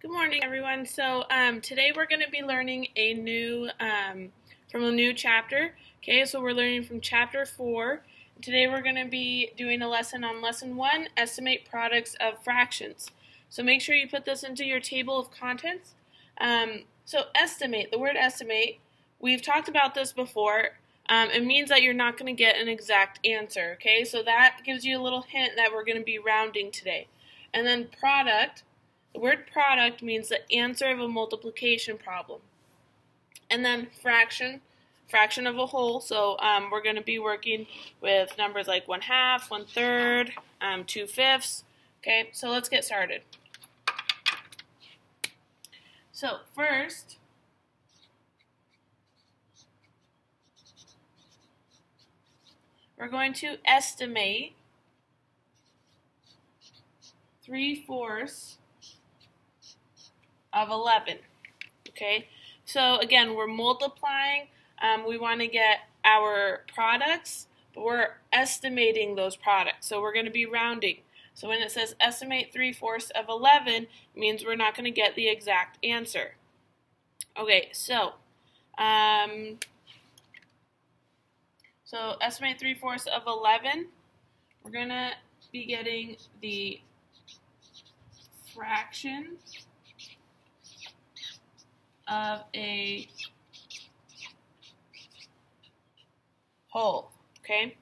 Good morning, everyone. So today we're going to be learning from a new chapter. Okay, so we're learning from chapter 4. Today we're going to be doing a lesson on lesson 1, estimate products of fractions. So make sure you put this into your table of contents. So estimate, the word estimate, we've talked about this before. It means that you're not going to get an exact answer. Okay, so that gives you a little hint that we're going to be rounding today. And then product. The word product means the answer of a multiplication problem. And then fraction of a whole. So we're going to be working with numbers like 1/2, 1/3, 2/5. Okay, so let's get started. So first, we're going to estimate 3/4 of 11. Okay, so again, we're multiplying. We want to get our products, but we're estimating those products. So we're going to be rounding. So when it says estimate 3/4 of 11, it means we're not going to get the exact answer. Okay, so estimate 3/4 of 11. We're going to be getting the fraction of a whole, okay?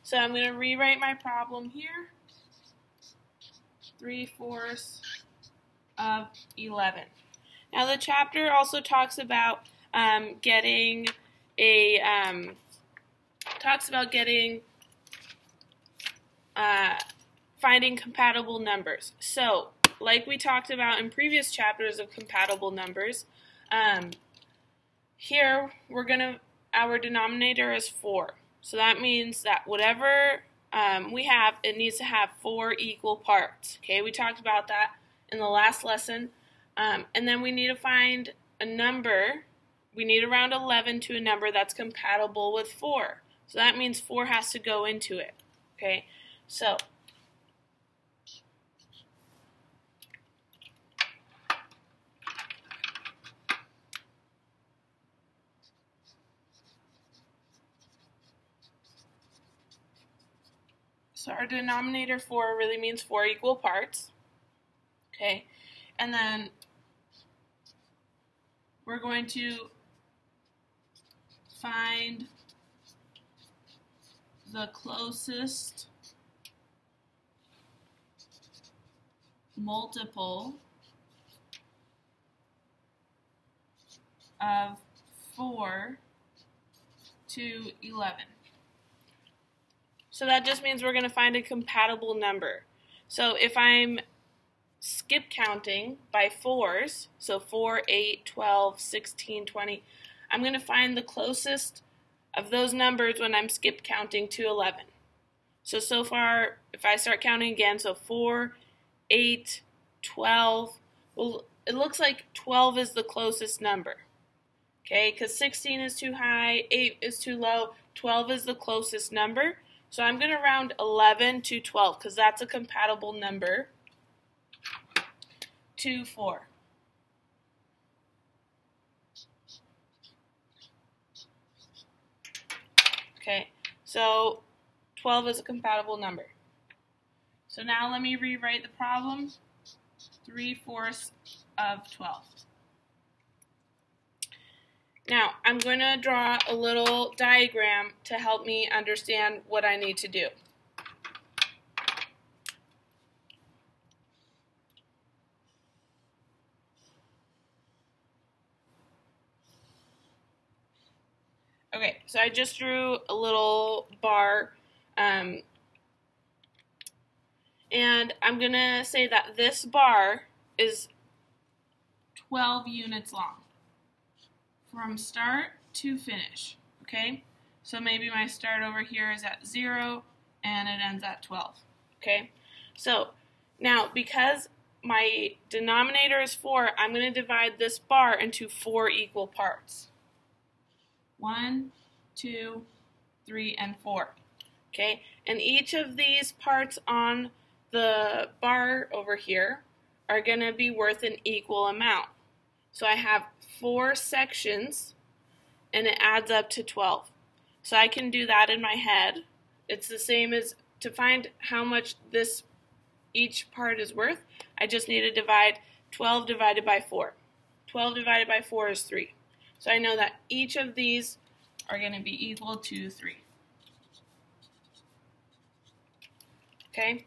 So I'm going to rewrite my problem here. 3/4 of 11. Now the chapter also talks about finding compatible numbers. So like we talked about in previous chapters of compatible numbers, here our denominator is 4. So that means that whatever we have, it needs to have 4 equal parts. Okay, we talked about that in the last lesson. And then we need to find a number. We need to round 11 to a number that's compatible with 4. So that means 4 has to go into it. Okay, so our denominator 4 really means 4 equal parts. Okay, and then we're going to find the closest multiple of 4 to 11. So that just means we're going to find a compatible number. So if I'm skip counting by 4s, so 4, 8, 12, 16, 20, I'm going to find the closest of those numbers when I'm skip counting to 11. So far, if I start counting again, so 4, 8, 12, well, it looks like 12 is the closest number. Okay, because 16 is too high, 8 is too low, 12 is the closest number. So I'm going to round 11 to 12 because that's a compatible number to 4. Okay, so 12 is a compatible number. So now let me rewrite the problem. 3/4 of 12. Now, I'm going to draw a little diagram to help me understand what I need to do. Okay, so I just drew a little bar, and I'm going to say that this bar is 12 units long. From start to finish, okay? So maybe my start over here is at 0 and it ends at 12, okay? So now because my denominator is 4, I'm going to divide this bar into 4 equal parts. 1, 2, 3, and 4. Okay, and each of these parts on the bar over here are going to be worth an equal amount. So I have 4 sections, and it adds up to 12. So I can do that in my head. It's the same as to find how much each part is worth. I just need to divide 12 divided by 4. 12 divided by 4 is 3. So I know that each of these are going to be equal to 3. Okay?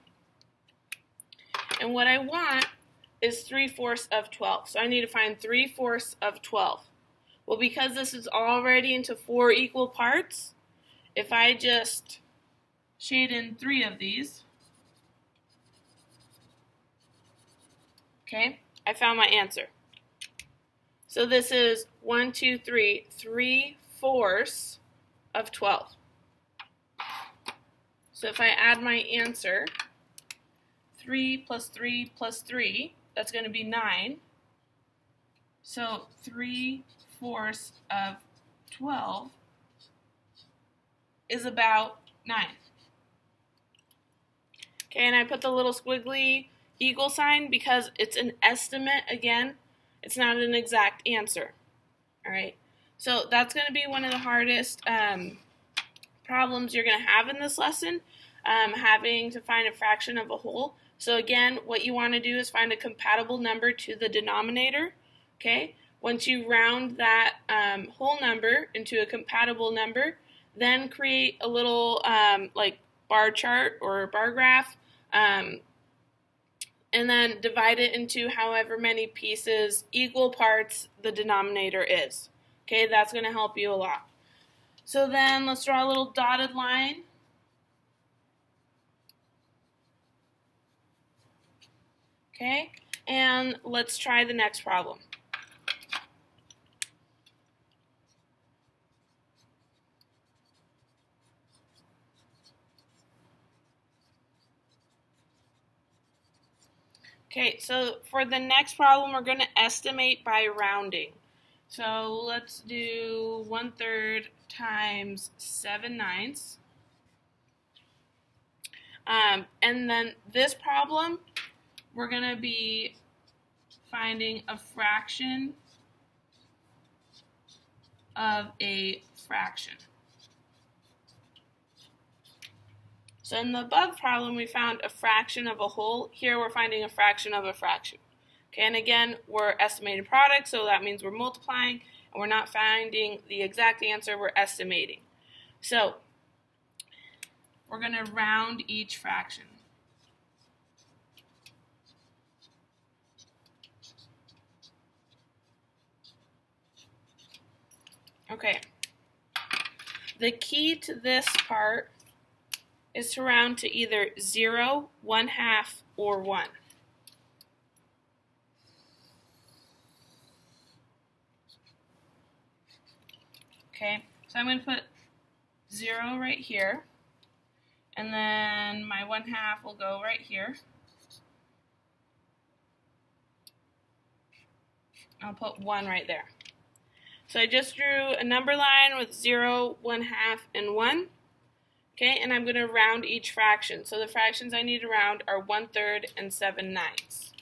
And what I want is 3/4 of 12. So I need to find 3/4 of 12. Well, because this is already into 4 equal parts, if I just shade in 3 of these, okay, I found my answer. So this is 1, 2, 3, 3/4 of 12. So if I add my answer, 3 plus 3 plus 3, that's going to be 9. So 3/4 of 12 is about 9. Okay, and I put the little squiggly equal sign because it's an estimate again. It's not an exact answer. All right, so that's going to be one of the hardest problems you're going to have in this lesson, having to find a fraction of a whole. So again, what you want to do is find a compatible number to the denominator. Okay, once you round that whole number into a compatible number, then create a little like bar chart or bar graph, and then divide it into however many pieces, equal parts, the denominator is. Okay, that's going to help you a lot. So then let's draw a little dotted line. Okay, and let's try the next problem. Okay, so for the next problem, we're going to estimate by rounding. So let's do 1/3 times 7/9. And then this problem, we're going to be finding a fraction of a fraction. So in the above problem, we found a fraction of a whole. Here we're finding a fraction of a fraction. Okay, and again, we're estimating products, so that means we're multiplying, and we're not finding the exact answer, we're estimating. So we're going to round each fraction. Okay, the key to this part is to round to either 0, 1/2, or 1. Okay, so I'm going to put 0 right here, and then my 1/2 will go right here. I'll put 1 right there. So I just drew a number line with 0, 1/2, and 1. Okay, and I'm going to round each fraction. So the fractions I need to round are 1/3 and 7/9.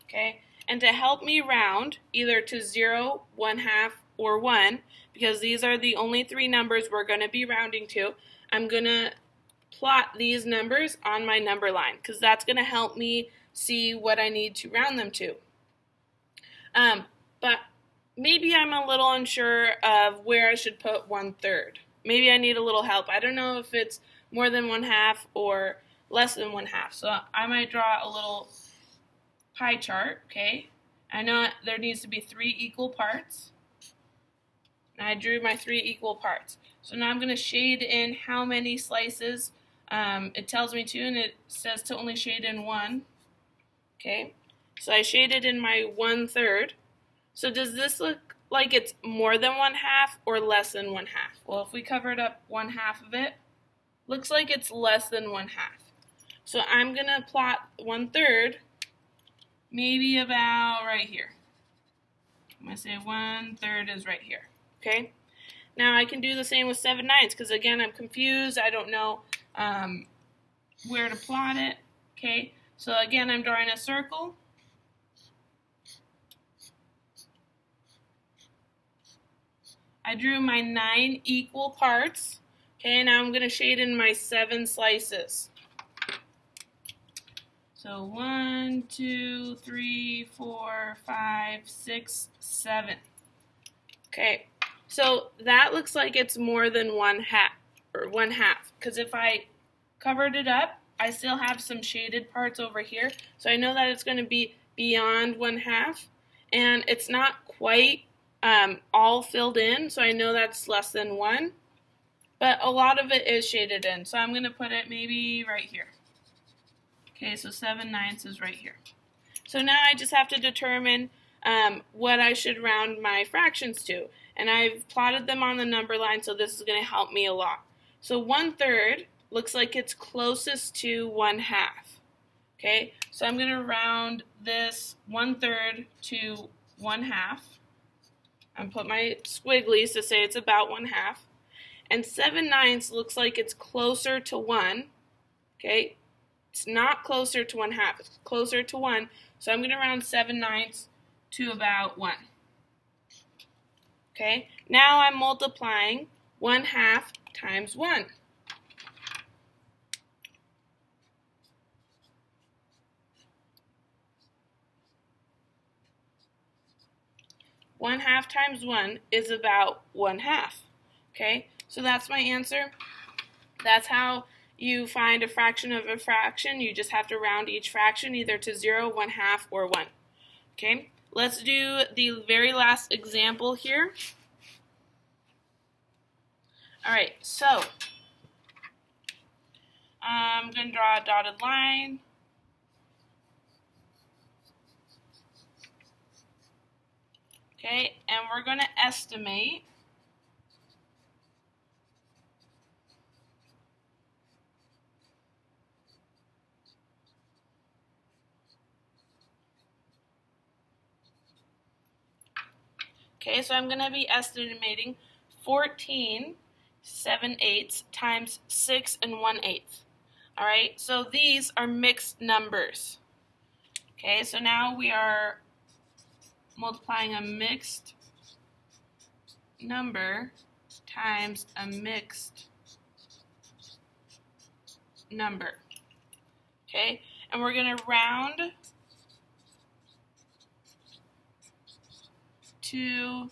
Okay, and to help me round either to 0, 1/2, or 1, because these are the only 3 numbers we're going to be rounding to, I'm going to plot these numbers on my number line, because that's going to help me see what I need to round them to. But maybe I'm a little unsure of where I should put 1/3. Maybe I need a little help. I don't know if it's more than 1/2 or less than 1/2. So I might draw a little pie chart, okay? I know there needs to be 3 equal parts. And I drew my 3 equal parts. So now I'm going to shade in how many slices it tells me to, and it says to only shade in 1. Okay, so I shaded in my 1/3. So does this look like it's more than 1/2 or less than 1/2? Well, if we covered up 1/2 of it, looks like it's less than 1/2. So I'm going to plot 1/3 maybe about right here. I'm going to say 1/3 is right here. Okay, now I can do the same with 7/9 because again I'm confused. I don't know where to plot it. Okay, so again, I'm drawing a circle. I drew my 9 equal parts. Okay, now I'm going to shade in my 7 slices. So 1, 2, 3, 4, 5, 6, 7. Okay, so that looks like it's more than one half, because if I covered it up, I still have some shaded parts over here, so I know that it's going to be beyond 1/2, and it's not quite all filled in, so I know that's less than 1, but a lot of it is shaded in, so I'm going to put it maybe right here. Okay, so 7/9 is right here. So now I just have to determine what I should round my fractions to, and I've plotted them on the number line, so this is going to help me a lot. So 1/3 looks like it's closest to 1/2. Okay, so I'm going to round this 1/3 to 1/2. and put my squigglies to say it's about 1/2. And 7/9 looks like it's closer to 1. Okay, it's not closer to 1/2, it's closer to 1. So I'm going to round 7/9 to about 1. Okay, now I'm multiplying 1/2 times 1. One half times 1 is about 1/2. Okay, so that's my answer. That's how you find a fraction of a fraction. You just have to round each fraction either to 0, 1/2, or 1. Okay, let's do the very last example here. Alright, so I'm going to draw a dotted line. Okay, and we're going to estimate Okay, so I'm going to be estimating 14/7/8 times 6 1/8. Alright, so these are mixed numbers. Okay, so now we are multiplying a mixed number times a mixed number. Okay, and we're going to round to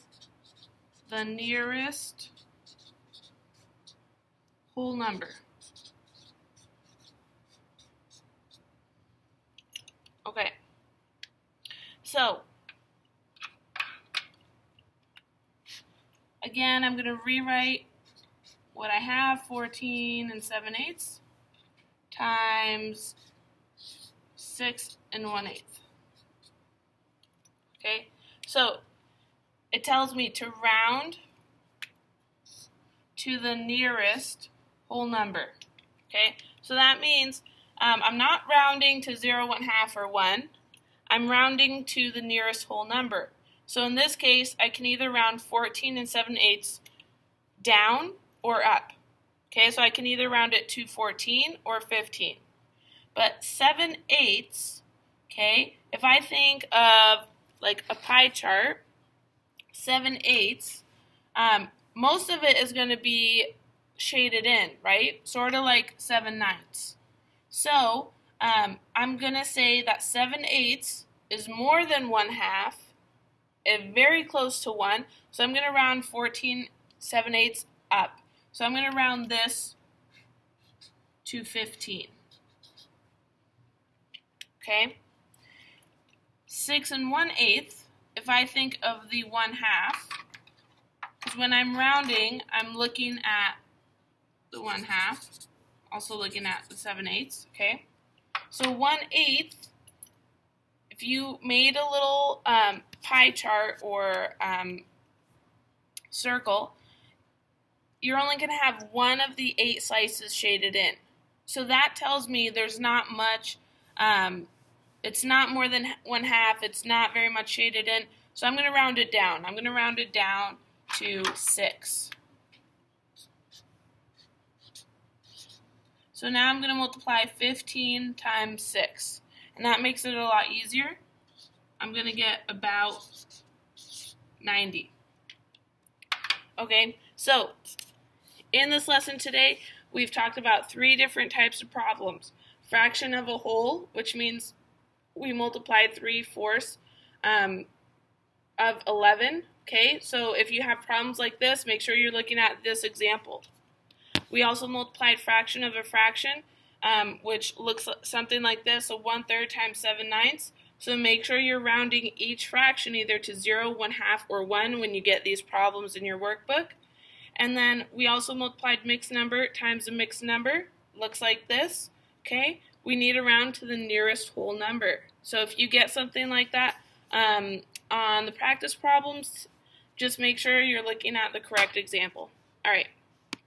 the nearest whole number. Okay, so again, I'm going to rewrite what I have, 14/7/8 times 6 1/8. Okay, so it tells me to round to the nearest whole number. Okay, so that means I'm not rounding to 0, 1/2, or 1. I'm rounding to the nearest whole number. So in this case, I can either round 14/7/8 down or up. Okay, so I can either round it to 14 or 15. But 7/8, okay, if I think of like a pie chart, 7/8, most of it is going to be shaded in, right? Sort of like 7/9. So I'm going to say that 7/8 is more than 1/2, very close to 1. So I'm going to round 14/7/8 up. So I'm going to round this to 15. Okay? 6 1/8, if I think of the 1/2, because when I'm rounding, I'm looking at the 1/2, also looking at the 7/8, okay? So 1/8, if you made a little pie chart or circle, you're only going to have one of the 8 slices shaded in. So that tells me there's not much, it's not more than 1/2, it's not very much shaded in. So I'm going to round it down. I'm going to round it down to 6. So now I'm going to multiply 15 times 6. And that makes it a lot easier. I'm going to get about 90. Okay, so in this lesson today, we've talked about 3 different types of problems. Fraction of a whole, which means we multiplied 3/4 of 11. Okay, so if you have problems like this, make sure you're looking at this example. We also multiplied fraction of a fraction, which looks something like this, so 1/3 times 7/9. So make sure you're rounding each fraction either to 0, 1/2, or 1 when you get these problems in your workbook. And then we also multiplied mixed number times a mixed number. Looks like this. Okay, we need to round to the nearest whole number. So if you get something like that on the practice problems, just make sure you're looking at the correct example. All right.